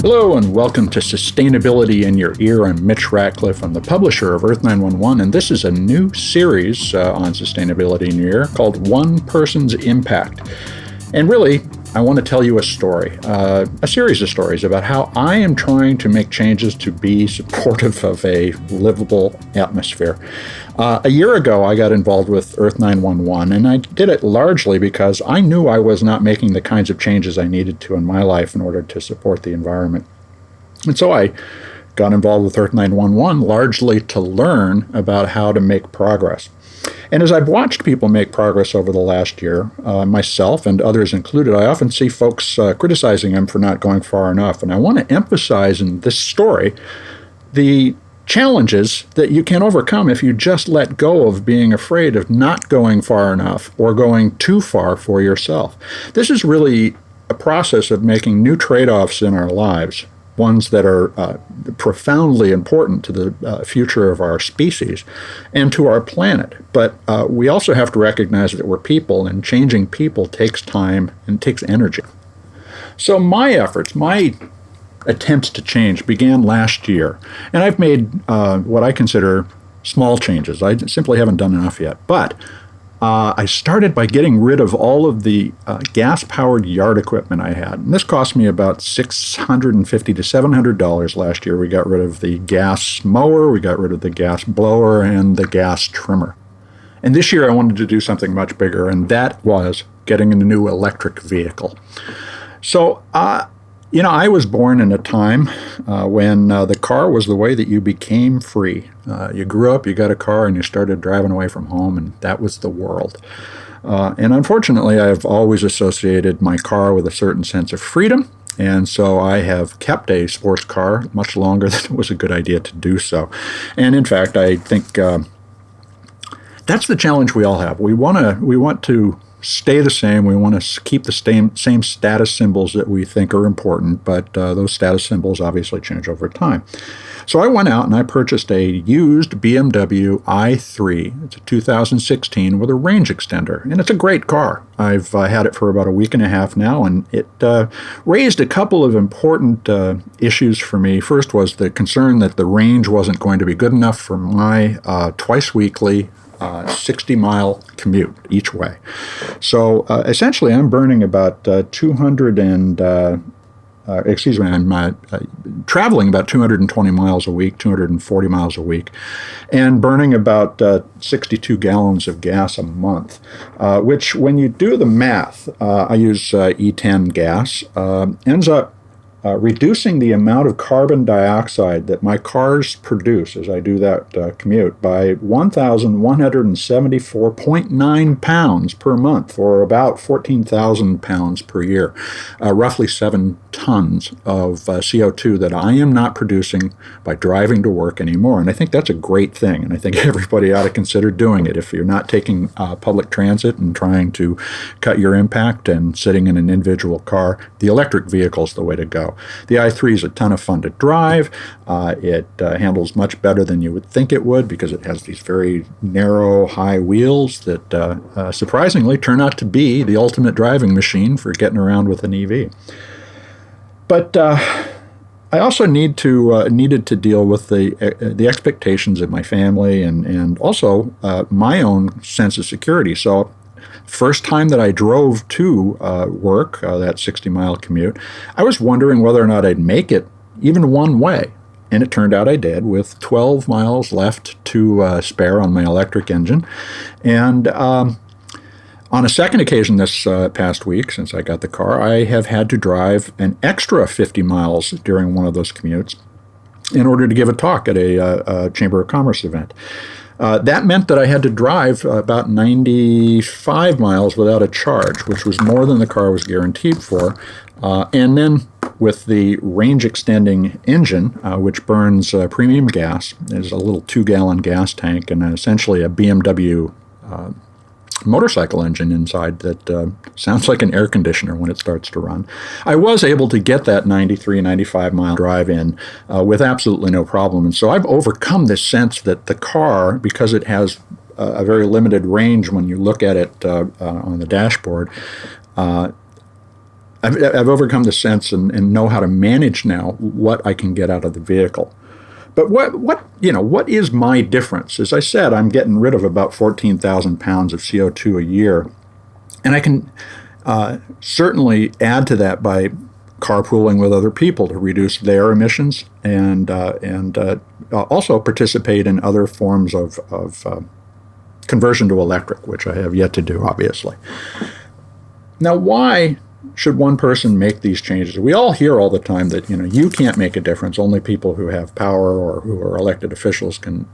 Hello and welcome to Sustainability in Your Ear. I'm Mitch Ratcliffe. I'm the publisher of Earth911, and this is a new series on sustainability in your ear called One Person's Impact. And really, I want to tell you a story, a series of stories about how I am trying to make changes to be supportive of a livable atmosphere. A year ago, I got involved with Earth911, and I did it largely because I knew I was not making the kinds of changes I needed to in my life in order to support the environment. And so I got involved with Earth911 largely to learn about how to make progress. And as I've watched people make progress over the last year, myself and others included, I often see folks criticizing them for not going far enough. And I want to emphasize in this story the challenges that you can overcome if you just let go of being afraid of not going far enough or going too far for yourself. This is really a process of making new trade-offs in our lives, ones that are profoundly important to the future of our species and to our planet. But we also have to recognize that we're people, and changing people takes time and takes energy. So my efforts, my attempts to change began last year, and I've made what I consider small changes. I simply haven't done enough yet. But I started by getting rid of all of the gas-powered yard equipment I had. And this cost me about $650 to $700 last year. We got rid of the gas mower, we got rid of the gas blower, and the gas trimmer. And this year I wanted to do something much bigger, and that was getting a new electric vehicle. So, I was born in a time when the car was the way that you became free. You grew up, you got a car, and you started driving away from home, and that was the world. And unfortunately, I've always associated my car with a certain sense of freedom, and so I have kept a sports car much longer than it was a good idea to do so. And in fact, I think that's the challenge we all have. We want to stay the same. We want to keep the same status symbols that we think are important, but those status symbols obviously change over time. So I went out and I purchased a used BMW i3. It's a 2016 with a range extender, and it's a great car. I've had it for about a week and a half now, and it raised a couple of important issues for me. First was the concern that the range wasn't going to be good enough for my twice weekly 60-mile commute each way. So essentially, I'm burning about I'm traveling about 220 miles a week, 240 miles a week, and burning about 62 gallons of gas a month, which when you do the math, I use E10 gas, ends up reducing the amount of carbon dioxide that my cars produce as I do that commute by 1,174.9 pounds per month, or about 14,000 pounds per year, roughly 7 tons of CO2 that I am not producing by driving to work anymore. And I think that's a great thing, and I think everybody ought to consider doing it. If you're not taking public transit and trying to cut your impact and sitting in an individual car, the electric vehicle is the way to go. The i3 is a ton of fun to drive. It handles much better than you would think it would because it has these very narrow, high wheels that surprisingly turn out to be the ultimate driving machine for getting around with an EV. But I also needed to deal with the expectations of my family and also my own sense of security. So first time that I drove to work, that 60-mile commute, I was wondering whether or not I'd make it even one way. And it turned out I did, with 12 miles left to spare on my electric engine. And on a second occasion this past week, since I got the car, I have had to drive an extra 50 miles during one of those commutes in order to give a talk at a Chamber of Commerce event. That meant that I had to drive about 95 miles without a charge, which was more than the car was guaranteed for. And then with the range-extending engine, which burns premium gas, there's a little 2-gallon gas tank and essentially a BMW motorcycle engine inside that sounds like an air conditioner when it starts to run. I was able to get that 95-mile drive in with absolutely no problem. And so I've overcome this sense that the car, because it has a very limited range when you look at it on the dashboard, I've overcome the sense and know how to manage now what I can get out of the vehicle. But what is my difference? As I said, I'm getting rid of about 14,000 pounds of CO2 a year, and I can certainly add to that by carpooling with other people to reduce their emissions, and also participate in other forms of conversion to electric, which I have yet to do, obviously. Now, why should one person make these changes? We all hear all the time that, you can't make a difference. Only people who have power or who are elected officials can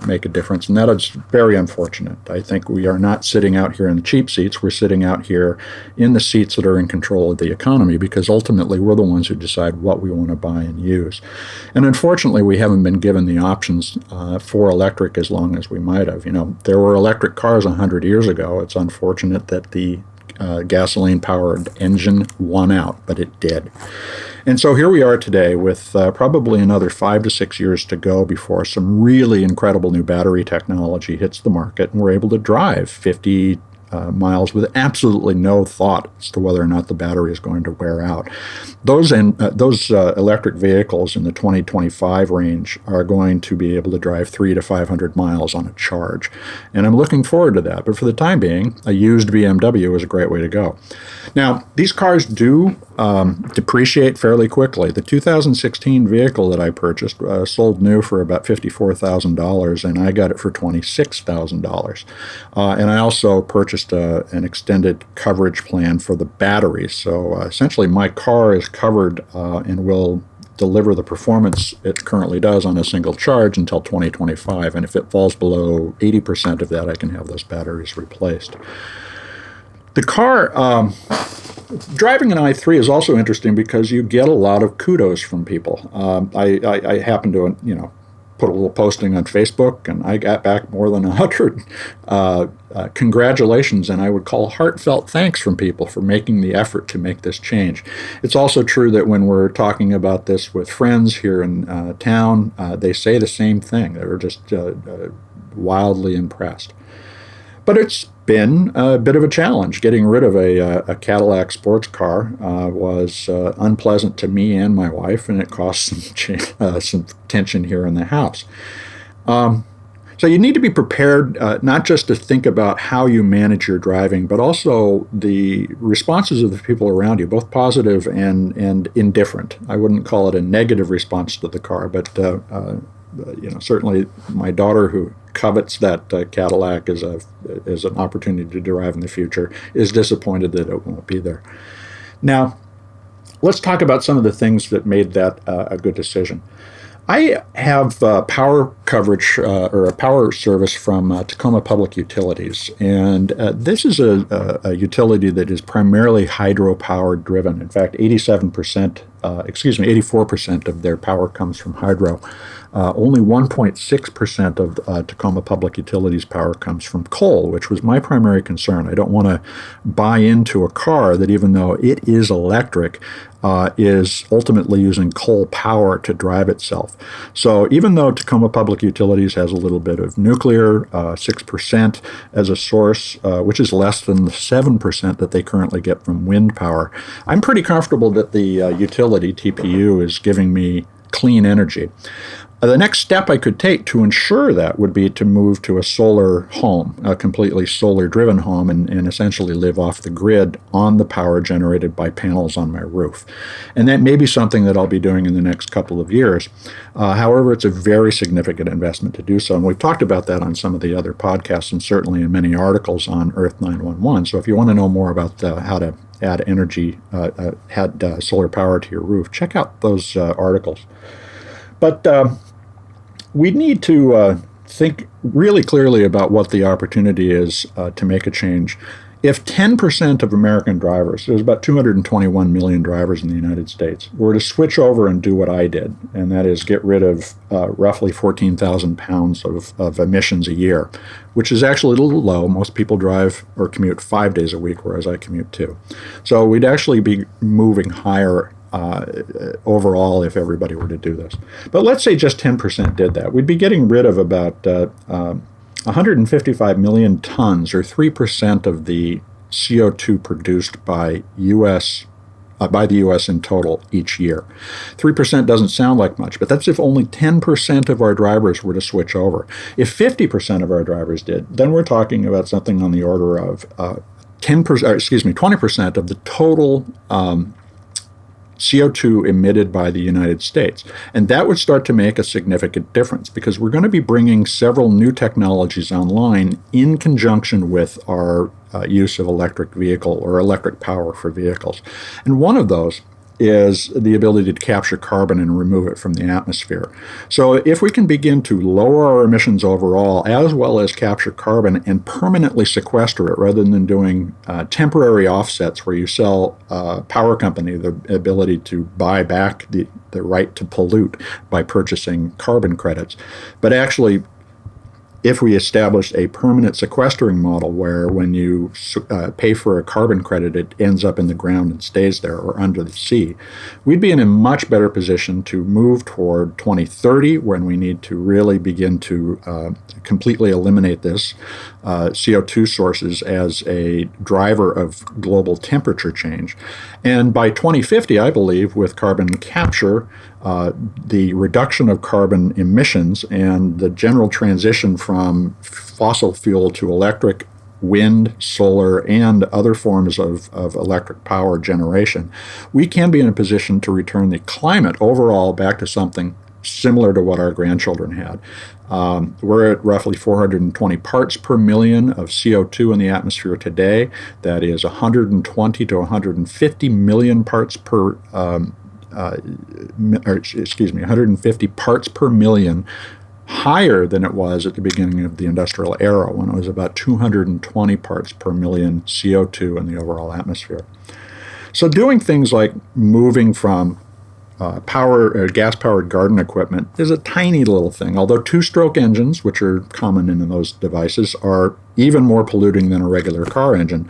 make a difference. And that is very unfortunate. I think we are not sitting out here in the cheap seats. We're sitting out here in the seats that are in control of the economy, because ultimately we're the ones who decide what we want to buy and use. And unfortunately, we haven't been given the options for electric as long as we might have. There were electric cars 100 years ago. It's unfortunate that the gasoline-powered engine won out, but it did. And so here we are today with probably another 5 to 6 years to go before some really incredible new battery technology hits the market, and we're able to drive 50 miles with absolutely no thought as to whether or not the battery is going to wear out. Those electric vehicles in the 2025 range are going to be able to drive 300 to 500 miles on a charge. And I'm looking forward to that. But for the time being, a used BMW is a great way to go. Now, these cars do depreciate fairly quickly. The 2016 vehicle that I purchased sold new for about $54,000, and I got it for $26,000. And I also purchased an extended coverage plan for the battery. So essentially, my car is covered and will deliver the performance it currently does on a single charge until 2025. And if it falls below 80% of that, I can have those batteries replaced. The car, driving an i3 is also interesting because you get a lot of kudos from people. I happen to, put a little posting on Facebook, and I got back more than 100 congratulations, and I would call heartfelt thanks from people for making the effort to make this change. It's also true that when we're talking about this with friends here in town, they say the same thing. They're just wildly impressed. But it's been a bit of a challenge. Getting rid of a Cadillac sports car was unpleasant to me and my wife, and it caused some tension here in the house. So you need to be prepared not just to think about how you manage your driving, but also the responses of the people around you, both positive and indifferent. I wouldn't call it a negative response to the car, but certainly my daughter, who covets that Cadillac as an opportunity to drive in the future, is disappointed that it won't be there. Now, let's talk about some of the things that made that a good decision. I have power coverage or a power service from Tacoma Public Utilities, and this is a utility that is primarily hydropower driven. In fact, 84% of their power comes from hydro. Only 1.6% of Tacoma Public Utilities power comes from coal, which was my primary concern. I don't want to buy into a car that, even though it is electric, is ultimately using coal power to drive itself. So even though Tacoma Public Utilities has a little bit of nuclear, 6% as a source, which is less than the 7% that they currently get from wind power, I'm pretty comfortable that the utility, TPU, is giving me clean energy. The next step I could take to ensure that would be to move to a solar home, a completely solar-driven home, and essentially live off the grid on the power generated by panels on my roof. And that may be something that I'll be doing in the next couple of years. However, it's a very significant investment to do so, and we've talked about that on some of the other podcasts and certainly in many articles on Earth911. So if you want to know more about how to add energy, add solar power to your roof, check out those articles. But we need to think really clearly about what the opportunity is to make a change. If 10% of American drivers, there's about 221 million drivers in the United States, were to switch over and do what I did, and that is get rid of roughly 14,000 pounds of emissions a year, which is actually a little low. Most people drive or commute 5 days a week, whereas I commute 2. So we'd actually be moving higher overall if everybody were to do this. But let's say just 10% did that. We'd be getting rid of about 155 million tons, or 3% of the CO2 produced by U.S. by the U.S. in total each year. 3% doesn't sound like much, but that's if only 10% of our drivers were to switch over. If 50% of our drivers did, then we're talking about something on the order of 20% of the total CO2 emitted by the United States. And that would start to make a significant difference because we're going to be bringing several new technologies online in conjunction with our use of electric vehicle or electric power for vehicles. And one of those is the ability to capture carbon and remove it from the atmosphere. So if we can begin to lower our emissions overall, as well as capture carbon and permanently sequester it rather than doing temporary offsets where you sell a power company the ability to buy back the right to pollute by purchasing carbon credits, but actually if we established a permanent sequestering model where when you pay for a carbon credit, it ends up in the ground and stays there or under the sea, we'd be in a much better position to move toward 2030 when we need to really begin to completely eliminate this CO2 sources as a driver of global temperature change. And by 2050, I believe, with carbon capture, the reduction of carbon emissions and the general transition from fossil fuel to electric, wind, solar, and other forms of electric power generation, we can be in a position to return the climate overall back to something similar to what our grandchildren had. We're at roughly 420 parts per million of CO2 in the atmosphere today. That is 120 to 150 million parts per 150 parts per million higher than it was at the beginning of the industrial era when it was about 220 parts per million CO2 in the overall atmosphere. So doing things like moving from gas-powered garden equipment is a tiny little thing, although two-stroke engines, which are common in those devices, are even more polluting than a regular car engine.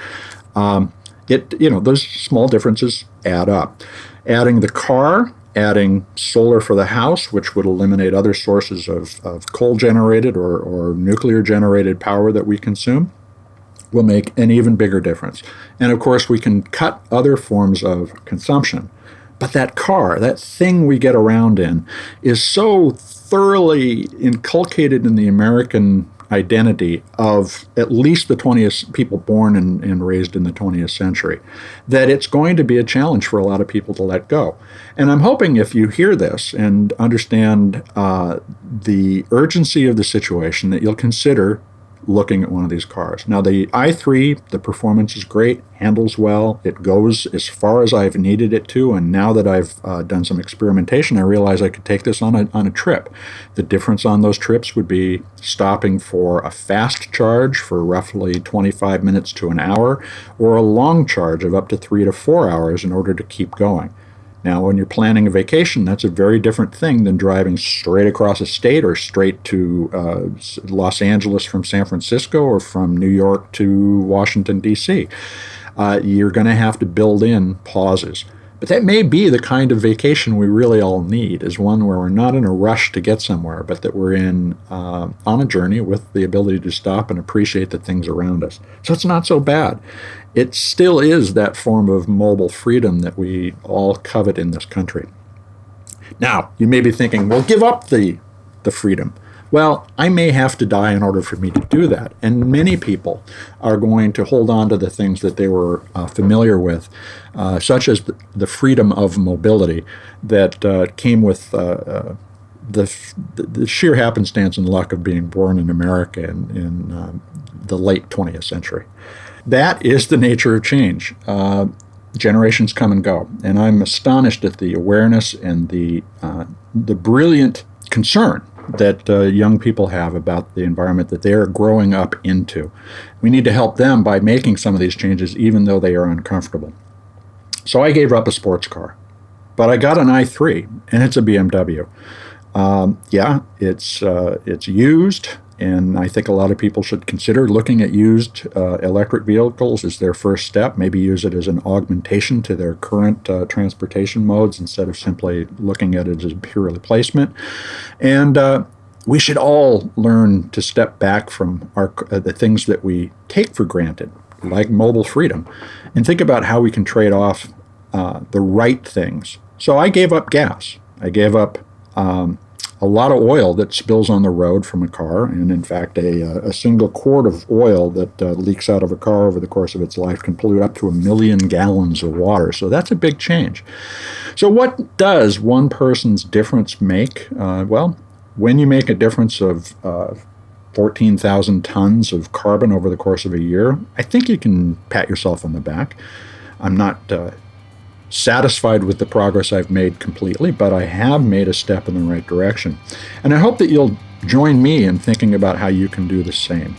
Those small differences add up. Adding the car, adding solar for the house, which would eliminate other sources of coal-generated or nuclear-generated power that we consume, will make an even bigger difference. And of course, we can cut other forms of consumption. But that car, that thing we get around in, is so thoroughly inculcated in the American identity of at least the 20th people born and raised in the 20th century, that it's going to be a challenge for a lot of people to let go. And I'm hoping if you hear this and understand the urgency of the situation, that you'll consider looking at one of these cars. Now, the i3, the performance is great, handles well, it goes as far as I've needed it to, and now that I've done some experimentation, I realize I could take this on a trip. The difference on those trips would be stopping for a fast charge for roughly 25 minutes to an hour, or a long charge of up to 3 to 4 hours in order to keep going. Now, when you're planning a vacation, that's a very different thing than driving straight across a state or straight to Los Angeles from San Francisco or from New York to Washington, D.C. You're going to have to build in pauses. But that may be the kind of vacation we really all need, is one where we're not in a rush to get somewhere, but that we're on a journey with the ability to stop and appreciate the things around us. So it's not so bad. It still is that form of mobile freedom that we all covet in this country. Now, you may be thinking, well, give up the freedom. Well, I may have to die in order for me to do that. And many people are going to hold on to the things that they were familiar with, such as the freedom of mobility that came with the sheer happenstance and luck of being born in America in the late 20th century. That is the nature of change. Generations come and go. And I'm astonished at the awareness and the brilliant concern that young people have about the environment that they're growing up into. We need to help them by making some of these changes, even though they are uncomfortable. So I gave up a sports car, but I got an i3, and it's a BMW. It's used, and I think a lot of people should consider looking at used electric vehicles as their first step, maybe use it as an augmentation to their current transportation modes instead of simply looking at it as a pure replacement. And we should all learn to step back from the things that we take for granted, like mobile freedom, and think about how we can trade off the right things. So I gave up gas. I gave up a lot of oil that spills on the road from a car, and in fact, a single quart of oil that leaks out of a car over the course of its life can pollute up to 1 million gallons of water. So that's a big change. So what does one person's difference make? Well, when you make a difference of 14,000 tons of carbon over the course of a year, I think you can pat yourself on the back. I'm not satisfied with the progress I've made completely, but I have made a step in the right direction. And I hope that you'll join me in thinking about how you can do the same.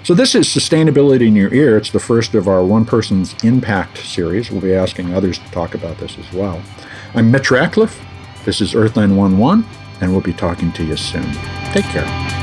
So this is Sustainability in Your Ear. It's the first of our One Person's Impact series. We'll be asking others to talk about this as well. I'm Mitch Ratcliffe. This is Earth911, and we'll be talking to you soon. Take care.